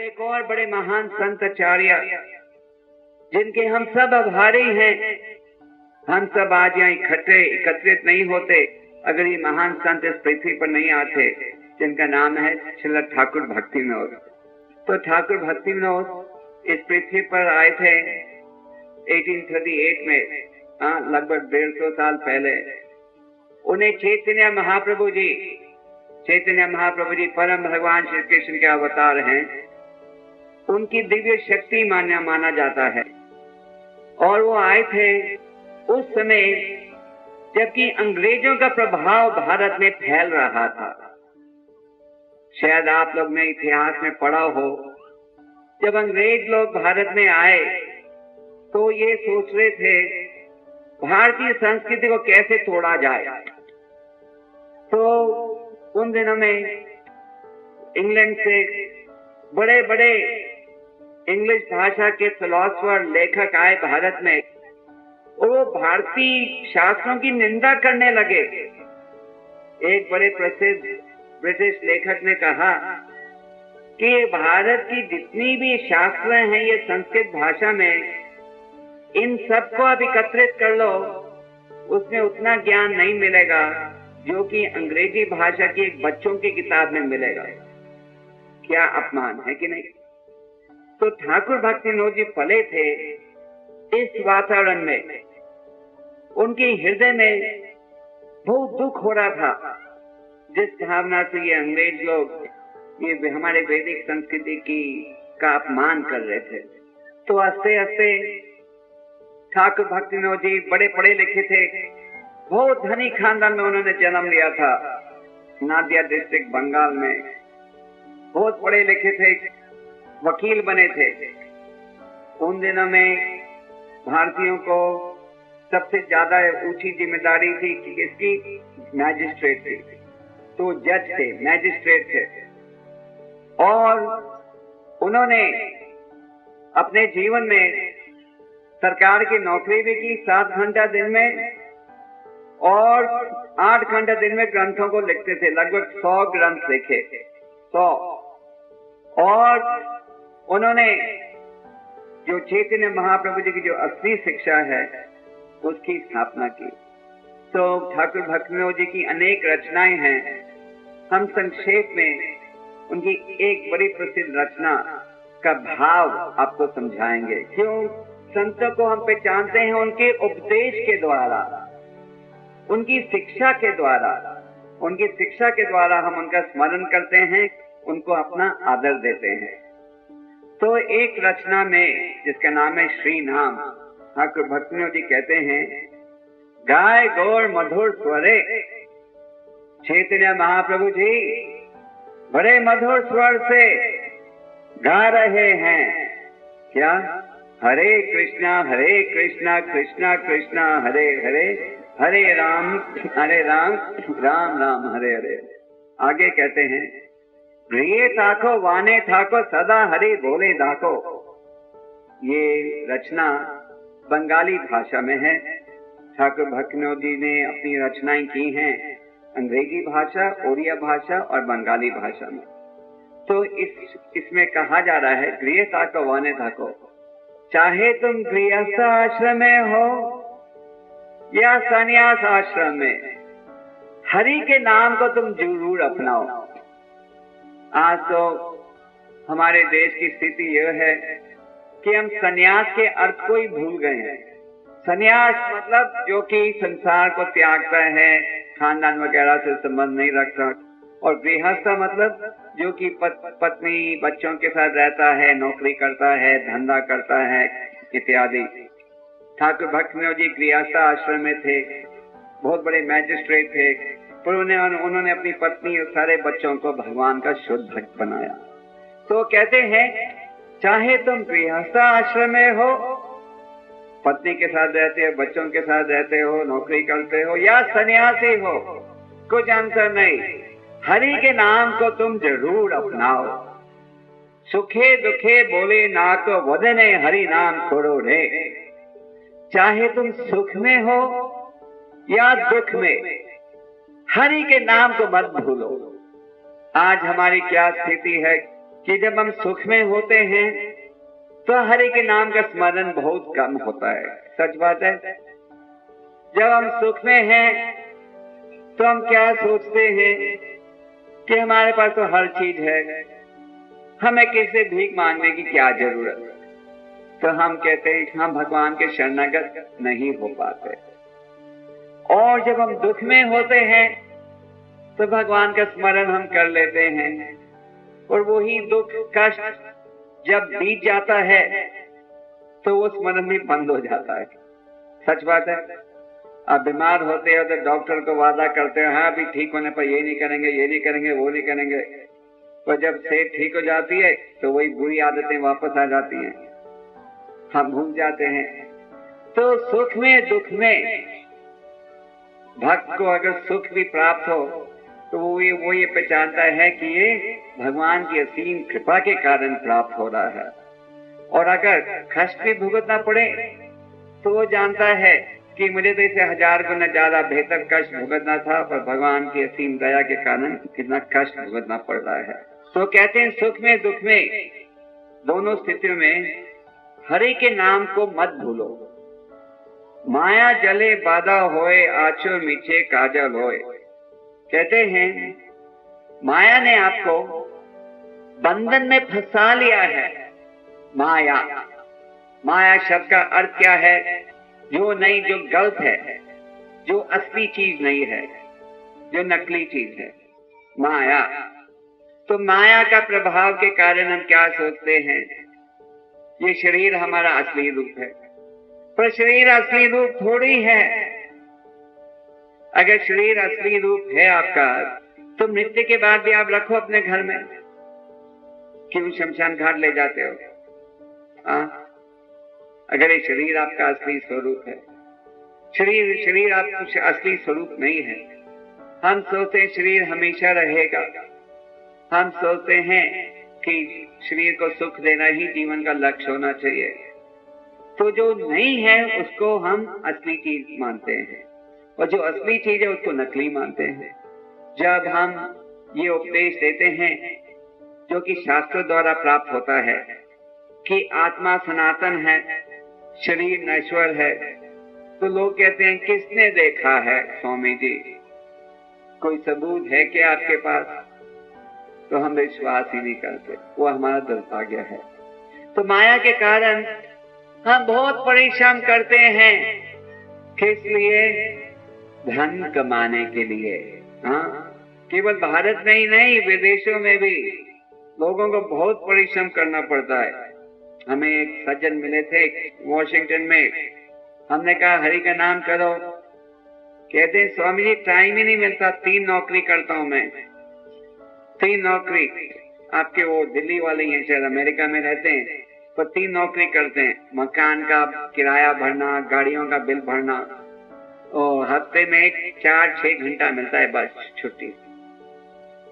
एक और बड़े महान संत आचार्य जिनके हम सब आभारी हैं। हम सब आज यहाँ इकट्ठे एकत्रित नहीं होते अगर ये महान संत इस पृथ्वी पर नहीं आते, जिनका नाम है श्रील ठाकुर भक्ति विनोद। तो ठाकुर भक्ति विनोद इस पृथ्वी पर आए थे 1838 में, लगभग 150 साल पहले। उन्हें चैतन्य महाप्रभु जी परम भगवान श्री कृष्ण के अवतार हैं। उनकी दिव्य शक्ति माना जाता है। और वो आए थे उस समय जबकि अंग्रेजों का प्रभाव भारत में फैल रहा था। शायद आप लोग ने इतिहास में पढ़ा हो, जब अंग्रेज लोग भारत में आए तो ये सोच रहे थे भारतीय संस्कृति को कैसे तोड़ा जाए। तो उन दिनों में इंग्लैंड से बड़े बड़े इंग्लिश भाषा के फिलोसोफर लेखक आए भारत में, और वो भारतीय शास्त्रों की निंदा करने लगे। एक बड़े प्रसिद्ध ब्रिटिश लेखक ने कहा कि भारत की जितनी भी शास्त्र हैं ये संस्कृत भाषा में, इन सबको आप एकत्रित कर लो, उसमें उतना ज्ञान नहीं मिलेगा जो कि अंग्रेजी भाषा की एक बच्चों की किताब में मिलेगा। क्या अपमान है कि नहीं। तो ठाकुर भक्ति विनोद जी पले थे इस वातावरण में। उनके हृदय में बहुत दुख हो रहा था जिस भावना से ये अंग्रेज लोग ये हमारे वैदिक संस्कृति की का अपमान कर रहे थे। तो आस्ते आस्ते ठाकुर भक्ति विनोद जी बड़े पढ़े लिखे थे, बहुत धनी खानदान में उन्होंने जन्म लिया था, नादिया डिस्ट्रिक्ट बंगाल में। बहुत पढ़े लिखे थे, वकील बने थे। उन दिनों में भारतीयों को सबसे ज्यादा ऊंची जिम्मेदारी थी कि इसकी मैजिस्ट्रेट थी। तो जज थे, मैजिस्ट्रेट थे। और उन्होंने अपने जीवन में सरकार की नौकरी भी की 7 घंटा दिन में, और 8 घंटा दिन में ग्रंथों को लिखते थे। लगभग 100 ग्रंथ लिखे, 100। और उन्होंने जो चैतन्य महाप्रभु जी की जो असली शिक्षा है उसकी स्थापना की। तो ठाकुर भक्ति विनोद जी की अनेक रचनाएं हैं। हम संक्षेप में उनकी एक बड़ी प्रसिद्ध रचना का भाव आपको समझाएंगे। क्यों संतों को हम पहचानते हैं उनके उपदेश के द्वारा, उनकी शिक्षा के द्वारा। उनकी शिक्षा के द्वारा हम उनका स्मरण करते हैं, उनको अपना आदर देते हैं। तो एक रचना में जिसका नाम है श्री नाम, ठाकुर भक्ति विनोद जी कहते हैं, गाय गौर मधुर स्वरे। चैतन्य महाप्रभु जी बड़े मधुर स्वर से गा रहे हैं। क्या? हरे कृष्णा कृष्णा कृष्णा हरे हरे, हरे राम राम राम हरे हरे। आगे कहते हैं, प्रिय थाको वाने थाको सदा हरि बोले दाको। ये रचना बंगाली भाषा में है। ठाकुर भक्ति विनोद जी ने अपनी रचनाएं की हैं अंग्रेजी भाषा, ओडिया भाषा और बंगाली भाषा में। तो इसमें कहा जा रहा है, गृह थाको वाने थाको, चाहे तुम गृहस्थ आश्रम में हो या संन्यास आश्रम में, हरि के नाम को तुम जरूर अपनाओ। आज तो हमारे देश की स्थिति यह है कि हम सन्यास के अर्थ को ही भूल गए हैं। सन्यास मतलब जो कि संसार को त्यागता है, खानदान वगैरह से संबंध नहीं रखता। और गृहस्थ मतलब जो कि पत्नी बच्चों के साथ रहता है, नौकरी करता है, धंधा करता है इत्यादि। ठाकुर भक्ति विनोद जी गृहस्थ आश्रम में थे, बहुत बड़े मैजिस्ट्रेट थे, पर उन्होंने अपनी पत्नी और सारे बच्चों को भगवान का शुद्ध भक्त बनाया। तो कहते हैं, चाहे तुम गृहस्थ आश्रम में हो, पत्नी के साथ रहते हो, बच्चों के साथ रहते हो, नौकरी करते हो, या सन्यासी हो, कुछ अंतर नहीं, हरि के नाम को तुम जरूर अपनाओ। सुखे दुखे बोले नाको वदने हरि नाम खोड़ो रे। चाहे तुम सुख में हो या दुख में, हरि के नाम को मत भूलो। आज हमारी क्या स्थिति है कि जब हम सुख में होते हैं तो हरि के नाम का स्मरण बहुत कम होता है। सच बात है। जब हम सुख में हैं तो हम क्या सोचते हैं कि हमारे पास तो हर चीज है, हमें किसी भीख मांगने की क्या जरूरत। तो हम कहते हैं कि हम भगवान के शरणागत नहीं हो पाते। और जब हम दुख में होते हैं तो भगवान का स्मरण हम कर लेते हैं, और वही दुख कष्ट जब बीत जाता है तो वो स्मरण भी बंद हो जाता है। सच बात है। आप बीमार होते हो तो डॉक्टर को वादा करते हो, हाँ अभी ठीक होने पर ये नहीं करेंगे, ये नहीं करेंगे, वो नहीं करेंगे। तो जब सेहत ठीक हो जाती है तो वही बुरी आदतें वापस आ जाती हैं, हम भूल जाते हैं। तो सुख में दुख में भक्त को अगर सुख भी प्राप्त हो तो वो ये पहचानता है कि ये भगवान की असीम कृपा के कारण प्राप्त हो रहा है। और अगर कष्ट भी भुगतना पड़े तो वो जानता है कि मुझे तो इसे 1000 गुना ज्यादा बेहतर कष्ट भुगतना था, पर भगवान की असीम दया के कारण कितना कष्ट भुगतना पड़ रहा है। तो कहते हैं सुख में दुख में दोनों स्थितियों में हरि के नाम को मत भूलो। माया जले बाधा होए, आचो मीचे काजल होए। कहते हैं माया ने आपको बंधन में फंसा लिया है। माया, माया शब्द का अर्थ क्या है? जो नहीं, जो गलत है, जो असली चीज नहीं है, जो नकली चीज है, माया। तो माया का प्रभाव के कारण हम क्या सोचते हैं? ये शरीर हमारा असली रूप है, पर शरीर असली रूप थोड़ी है। अगर शरीर असली रूप है आपका तो मृत्यु के बाद भी आप रखो अपने घर में, क्यों शमशान घाट ले जाते हो? अगर ये शरीर आपका असली स्वरूप है, शरीर आपका असली स्वरूप नहीं है। हम सोचते हैं शरीर हमेशा रहेगा, हम सोचते हैं कि शरीर को सुख देना ही जीवन का लक्ष्य होना चाहिए। तो जो नहीं है उसको हम असली चीज मानते हैं, और जो असली चीज है उसको नकली मानते हैं। जब हम ये उपदेश देते हैं जो कि शास्त्रों द्वारा प्राप्त होता है कि आत्मा सनातन है, शरीर नश्वर है, तो लोग कहते हैं किसने देखा है स्वामी जी? कोई सबूत है क्या आपके पास? तो हम विश्वास ही नहीं करते। वो हमारा दुर्भाग्य है। तो माया के कारण हम बहुत परिश्रम करते हैं, किस लिए? धन कमाने के लिए। केवल भारत में ही नहीं, विदेशों में भी लोगों को बहुत परिश्रम करना पड़ता है। हमें एक सज्जन मिले थे वॉशिंगटन में, हमने कहा हरि का नाम करो। कहते हैं स्वामी जी टाइम ही नहीं मिलता, 3 नौकरी करता हूं मैं, 3 नौकरी। आपके वो दिल्ली वाले हैं, शायद अमेरिका में रहते हैं, पर 3 नौकरी करते हैं। मकान का किराया भरना, गाड़ियों का बिल भरना, और हफ्ते में 4-6 घंटा मिलता है बस छुट्टी।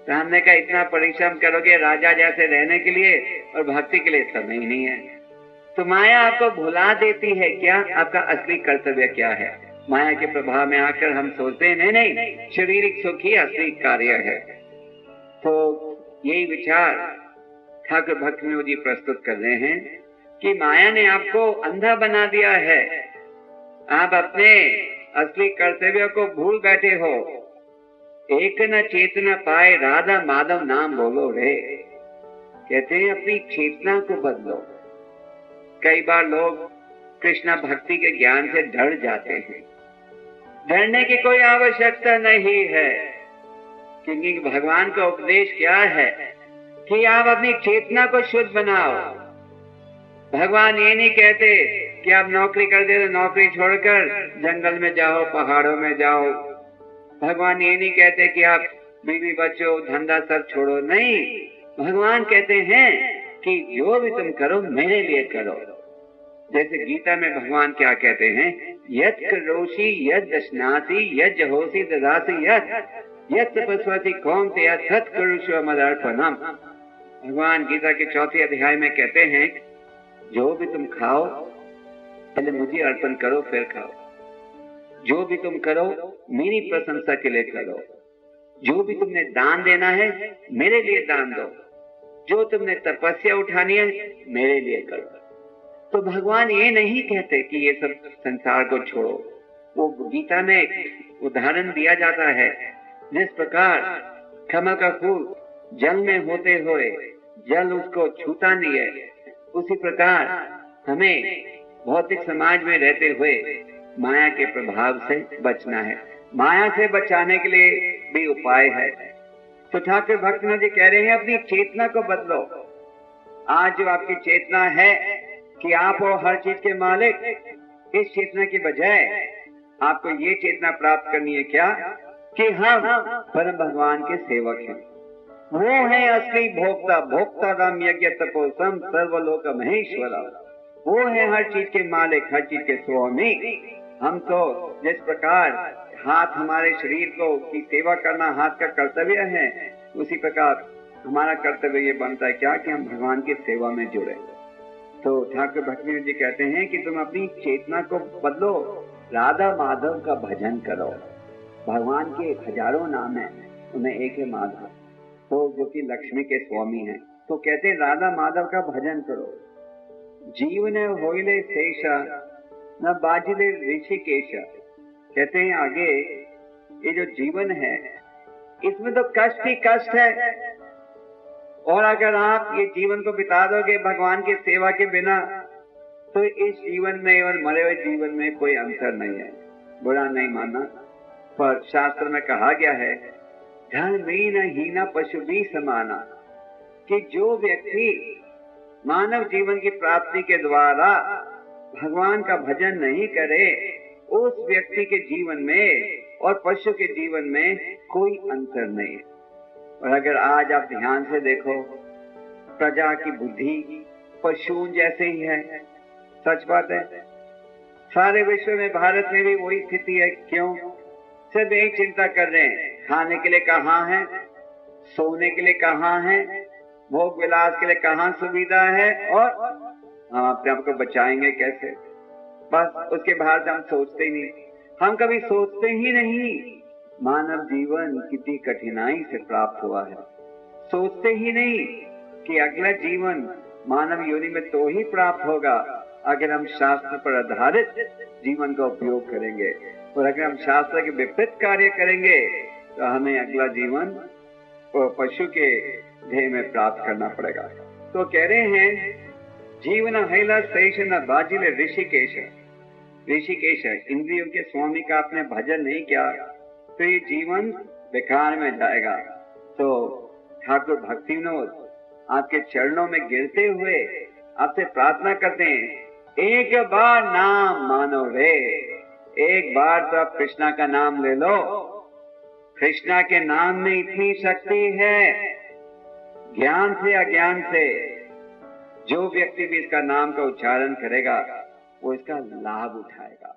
तो हमने कहा इतना परिश्रम करोगे राजा जैसे रहने के लिए और भक्ति के लिए समय ही नहीं है। तो माया आपको भुला देती है क्या आपका असली कर्तव्य क्या है। माया के प्रभाव में आकर हम सोचते हैं नहीं, शारीरिक सुख ही असली कार्य है। तो यही विचार ठाकुर भक्ति विनोद जी प्रस्तुत कर रहे हैं कि माया ने आपको अंधा बना दिया है, आप अपने असली कर्तव्य को भूल बैठे हो। एक न चेतना पाए राधा माधव नाम बोलो रे। कहते हैं अपनी चेतना को बदलो। कई बार लोग कृष्णा भक्ति के ज्ञान से डर जाते हैं। डरने की कोई आवश्यकता नहीं है, क्योंकि भगवान का उपदेश क्या है कि आप अपनी चेतना को शुद्ध बनाओ। भगवान ये नहीं कहते कि आप नौकरी कर दे तो नौकरी छोड़कर जंगल में जाओ, पहाड़ों में जाओ। भगवान ये नहीं कहते कि आप बीवी बच्चों धंधा सब छोड़ो। नहीं, भगवान कहते हैं कि जो भी तुम करो मेरे लिए करो। जैसे गीता में भगवान क्या कहते हैं, यत् करोषि यत् दशनासि यत् जहोसि ददासि यत् तपस्वति कौन्तेय तत् कुरुष्व मदर्पणम्। भगवान गीता के 4 अध्याय में कहते हैं जो भी तुम खाओ पहले मुझे अर्पण करो फिर खाओ। जो भी तुम करो मेरी प्रशंसा के लिए करो। जो भी तुमने दान देना है मेरे लिए दान दो। जो तुमने तपस्या उठानी है मेरे लिए करो। तो भगवान ये नहीं कहते कि ये सब संसार को छोड़ो। वो गीता में एक उदाहरण दिया जाता है, जिस प्रकार कमल का फूल जल में होते हुए जल उसको छूता नहीं है, उसी प्रकार हमें भौतिक समाज में रहते हुए माया के प्रभाव से बचना है। माया से बचाने के लिए भी उपाय है। तो ठाकुर भक्तनाथ जी कह रहे हैं अपनी चेतना को बदलो। आज जो आपकी चेतना है कि आप हो हर चीज के मालिक, इस चेतना की बजाय आपको ये चेतना प्राप्त करनी है क्या कि हम परम भगवान के सेवक हैं। वो है असली भोक्ता, भोक्ता राम यज्ञ तपोसम सर्वलोक महेश्वरा। वो है हर चीज के मालिक, हर चीज के स्वामी। हम तो जिस प्रकार हाथ हमारे शरीर को की सेवा करना हाथ का कर्तव्य है, उसी प्रकार हमारा कर्तव्य ये बनता है क्या कि हम भगवान की सेवा में जुड़े। तो ठाकुर भक्तिनाथ जी कहते हैं कि तुम अपनी चेतना को बदलो, राधा माधव का भजन करो। भगवान के हजारों नाम है, उन्हें एक है माधव, तो जो कि लक्ष्मी के स्वामी हैं। तो कहते हैं राधा माधव का भजन करो। जीवन होइले शेषा न बाजिले ऋषिकेश। कहते हैं आगे ये जो जीवन है इसमें तो कष्ट ही कष्ट है, और अगर आप ये जीवन को बिता दोगे भगवान की सेवा के बिना तो इस जीवन में और मरे हुए जीवन में कोई अंतर नहीं है। बुरा नहीं मानना, पर शास्त्र में कहा गया है धर्मीन हीना पशु भी समाना, कि जो व्यक्ति मानव जीवन की प्राप्ति के द्वारा भगवान का भजन नहीं करे उस व्यक्ति के जीवन में और पशु के जीवन में कोई अंतर नहीं। और अगर आज आप ध्यान से देखो, प्रजा की बुद्धि पशुओं जैसे ही है। सच बात है, सारे विश्व में भारत में भी वही स्थिति है। क्यों? सिर्फ यही चिंता कर रहे हैं, खाने के लिए कहाँ है, सोने के लिए कहाँ है, भोग विलास के लिए कहाँ सुविधा है, और हम अपने आप को बचाएंगे कैसे। बस उसके बाहर से हम सोचते ही नहीं। हम कभी सोचते ही नहीं मानव जीवन कितनी कठिनाई से प्राप्त हुआ है। सोचते ही नहीं कि अगला जीवन मानव योनि में तो ही प्राप्त होगा अगर हम शास्त्र पर आधारित जीवन का उपयोग करेंगे, और अगर हम शास्त्र के विपरीत कार्य करेंगे तो हमें अगला जीवन पशु के देह में प्राप्त करना पड़ेगा। तो कह रहे हैं जीवन हैला शेष न बाजिले ऋषिकेश। ऋषिकेश इंद्रियों के स्वामी का आपने भजन नहीं किया तो ये जीवन बेकार में जाएगा। तो ठाकुर भक्ति विनोद आपके चरणों में गिरते हुए आपसे प्रार्थना करते हैं, एक बार नाम मानो रे। एक बार तो आप कृष्णा का नाम ले लो। कृष्णा के नाम में इतनी शक्ति है, ज्ञान से अज्ञान से जो व्यक्ति भी इसका नाम का उच्चारण करेगा वो इसका लाभ उठाएगा।